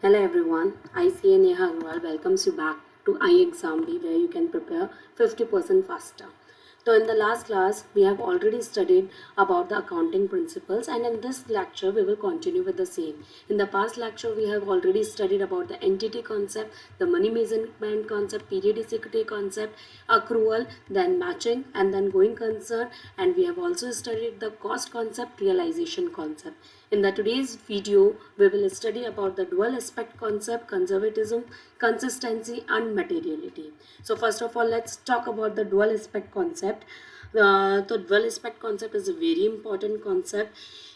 Hello everyone, ICA Neha Agarwal welcomes you back to iExamD where you can prepare 50% faster. So in the last class, we have already studied about the accounting principles and in this lecture, we will continue with the same. In the past lecture, we have already studied about the entity concept, the money measurement concept, periodicity concept, accrual, then matching and then going concern, and we have also studied the cost concept, realization concept. In the today's video, we will study about the dual aspect concept, conservatism, consistency and materiality. So first of all, let's talk about the dual aspect concept. तो dual aspect concept is a very important concept.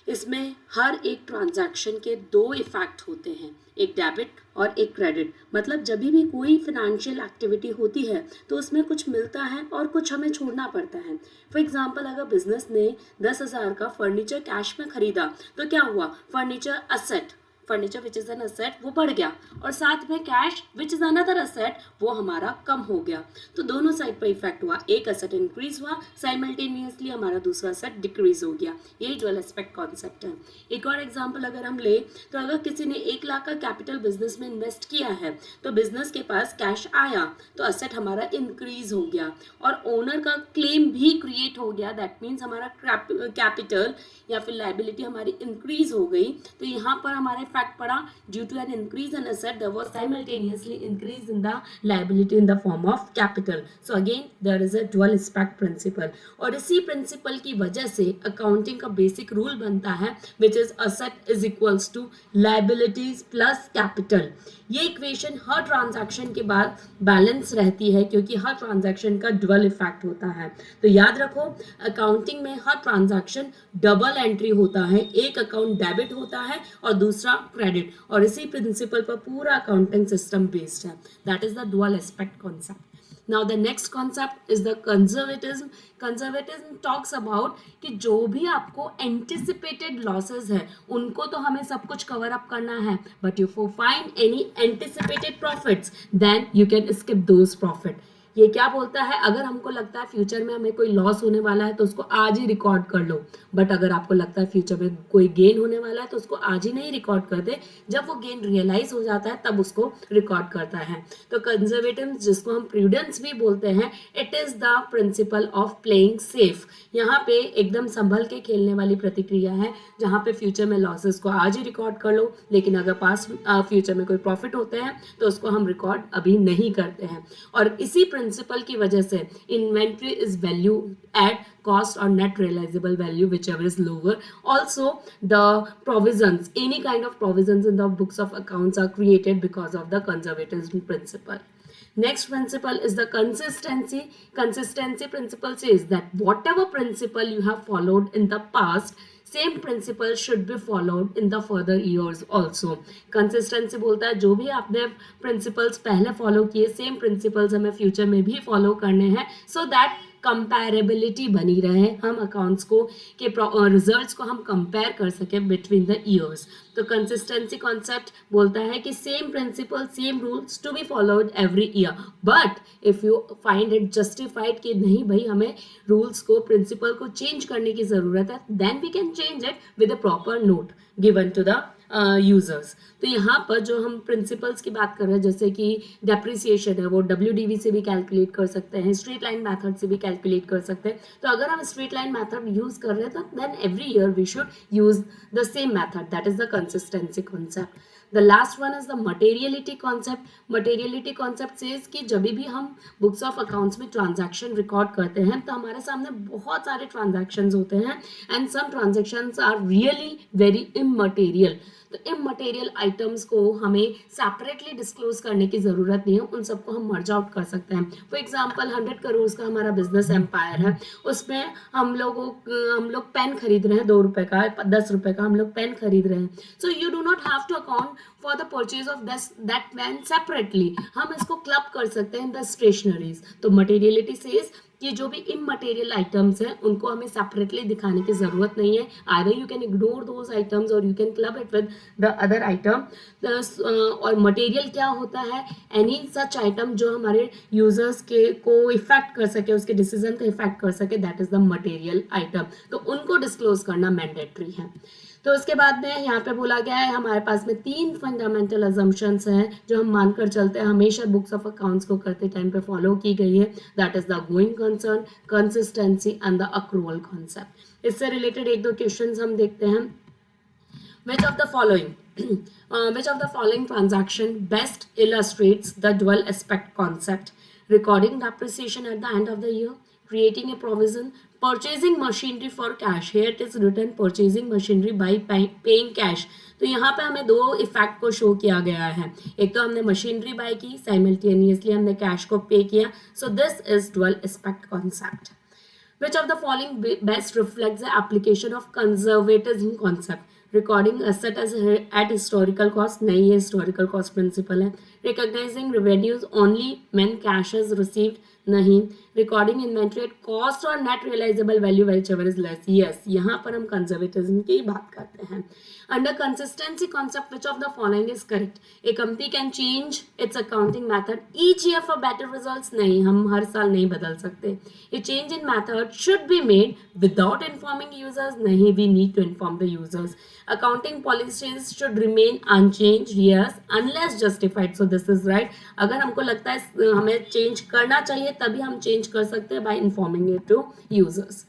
इसमें हर एक transaction के दो effect होते हैं, एक debit और एक क्रेडिट. मतलब जब भी कोई फिनेंशियल एक्टिविटी होती है तो उसमें कुछ मिलता है और कुछ हमें छोड़ना पड़ता है. फॉर एग्जांपल, अगर बिजनेस ने 10,000 का फर्नीचर कैश में खरीदा तो क्या हुआ, furniture which is an asset वो बढ़ गया और साथ में cash which is another asset वो हमारा कम हो गया. तो दोनों साइड पर इफेक्ट हुआ, एक असेट इंक्रीज हुआ, साइमल्टेनियसली हमारा दूसरा असेट डिक्रीज हो गया. यही डुअल एस्पेक्ट कॉन्सेप्ट है. एक और एग्जांपल अगर हम ले तो अगर किसी ने 1 लाख का कैपिटल बिजनेस में इन्वेस्ट किया है तो बिजनेस के पास कैश आया तो असेट हमारा इंक्रीज हो गया और ओनर का क्लेम भी क्रिएट हो गया. दैट मीन्स हमारा कैपिटल या फिर लाइबिलिटी हमारी इंक्रीज हो गई. तो यहाँ पर हमारे फैक्ट पड़ा, due to an increase in asset there was simultaneously increase in the liability in the form of capital. So again there is a dual aspect principle और इसी प्रिंसिपल की वजह से अकाउंटिंग का बेसिक रूल बनता है which is asset is equals to liabilities plus capital. ये equation हर ट्रांजैक्शन के बाद बैलेंस रहती है क्योंकि हर ट्रांजैक्शन का डुअल इफेक्ट होता है. तो याद रखो, अकाउंटिंग में हर ट्रांजैक्शन डबल एंट्री होता है, एक अकाउंट डेबिट होता है और दूसरा क्रेडिट, और इसी प्रिंसिपल पर पूरा अकाउंटिंग सिस्टम बेस्ड है. That is the dual aspect concept. Now the next concept is the conservatism. Conservatism talks about कि जो भी आपको anticipated losses है उनको तो हमें सब कुछ cover up करना है, but if you find any anticipated profits then you can skip those profit. ये क्या बोलता है, अगर हमको लगता है फ्यूचर में हमें कोई लॉस होने वाला है तो उसको आज ही रिकॉर्ड कर लो, बट अगर आपको लगता है फ्यूचर में कोई गेन होने वाला है तो उसको आज ही नहीं रिकॉर्ड कर दे, जब वो गेन रियलाइज हो जाता है तब उसको रिकॉर्ड करता है. तो कंजर्वेटिव जिसको हम प्रूडेंस भी बोलते हैं, it is the principle of playing safe. यहाँ पे एकदम संभल के खेलने वाली प्रतिक्रिया है जहाँ पे फ्यूचर में लॉसेस को आज ही रिकॉर्ड कर लो, लेकिन अगर पास फ्यूचर में कोई प्रॉफिट होते हैं तो उसको हम रिकॉर्ड अभी नहीं करते हैं. और इसी प्रिंसिपल की वजह से inventory is value at cost or net realizable value, whichever is lower. Also the provisions, any kind of provisions in the books of accounts are created because of the conservatism principle. Next principle is the consistency. Consistency principle says that whatever principle you have followed in the past, same principle should be followed in the further years also. Consistency बोलता है जो भी आपने principles पहले follow किए same principles हमें future में भी फॉलो करने हैं, सो दैट कंपैरेबिलिटी बनी रहे, हम अकाउंट्स को के रिजल्ट्स को हम कंपेयर कर सकें बिटवीन द ईयर्स. तो कंसिस्टेंसी कॉन्सेप्ट बोलता है कि same principle same rules to be followed every year, but if you find it justified कि नहीं भाई हमें रूल्स को प्रिंसिपल को चेंज करने की ज़रूरत है, then we can change it with a proper note given to the users. तो यहाँ पर जो हम प्रिंसिपल्स की बात कर रहे हैं जैसे कि डेप्रिसिएशन है वो WDV से भी कैलकुलेट कर सकते हैं, स्ट्रेट लाइन मेथड से भी कैलकुलेट कर सकते हैं. तो अगर हम स्ट्रेट लाइन मेथड यूज कर रहे हैं तो then every year we should use the same method. That is the consistency concept. The last one is the materiality concept. Materiality concept says कि जब भी हम बुक्स ऑफ अकाउंट्स में transaction record करते हैं तो हमारे सामने बहुत सारे ट्रांजैक्शंस होते हैं and some transactions are really very immaterial. तो इमटेरियल आइटम्स को हमें सेपरेटली डिस्क्लोज करने की ज़रूरत नहीं है, उन सबको हम मर्ज आउट कर सकते हैं. फॉर एग्जांपल 100 करोड़ का हमारा बिजनेस एम्पायर है, उसमें हम लोग पेन खरीद रहे हैं 2 रुपये का, 10 रुपये का हम लोग पेन खरीद रहे हैं. So you do not have to account for the purchase of that pen separately, हम इसको क्लब कर सकते हैं इन द स्टेशनरीज. तो मटेरियलिटी सेज कि जो भी इमटेरियल आइटम्स हैं उनको हमें सेपरेटली दिखाने की ज़रूरत नहीं है. Either you can ignore those items और you can club it with the other item. और मटेरियल क्या होता है, एनी सच आइटम जो हमारे यूजर्स के को इफेक्ट कर सके, उसके डिसीजन को इफेक्ट कर सके, that is the material item. तो उनको डिस्क्लोज करना मैंडेटरी है. तो उसके बाद में यहाँ पे बोला गया है हमारे पास में 3 फंडामेंटल अजम्पशंस हैं जो हम मानकर चलते हैं, हमेशा बुक्स ऑफ अकाउंट्स को करते टाइम पे फॉलो की गई है. That is the going concern, consistency and the accrual concept. इससे रिलेटेड एक दो क्वेश्चंस हम देखते हैं. Which of the following which of the following transaction best illustrates the dual aspect concept? Recording depreciation at the end of the year, creating a provision, purchasing machinery for cash. Here it is written purchasing machinery by paying cash. तो यहाँ पे हमें दो effect को show किया गया है. एक तो हमने मशीनरी बाय की, साइमल्टेनियसली हमने कैश को पे किया. So this is dual aspect concept. Which of the following best reflects the application of conservatism concept? Recording asset as at historical cost, नहीं ये historical cost principle है. Recognizing revenues only when cash is received, नहीं. Recording inventory at cost or net realizable value whichever is less, yes. यहाँ पर हम conservatism की बात करते हैं. Under consistency concept, which of the following is correct? A company can change its accounting method each year for better results, नहीं, हम हर साल नहीं बदल सकते. A change in method should be made without informing users, नहीं, we need to inform the users. Accounting policies should remain unchanged, yes, unless justified. So this is right. अगर हमको लगता है हमें चेंज करना चाहिए तभी हम चेंज कर सकते हैं by informing it to users.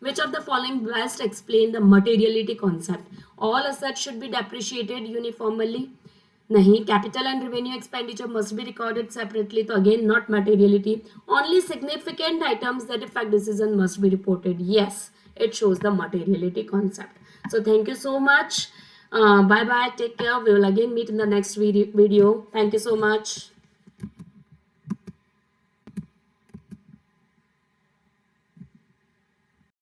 Which of the following best explain the materiality concept? All assets should be depreciated uniformly. नहीं. Capital and revenue expenditure must be recorded separately. तो again not materiality. Only significant items that affect decision must be reported. Yes, it shows the materiality concept. So thank you so much. Bye bye. Take care. We will again meet in the next video. Thank you so much.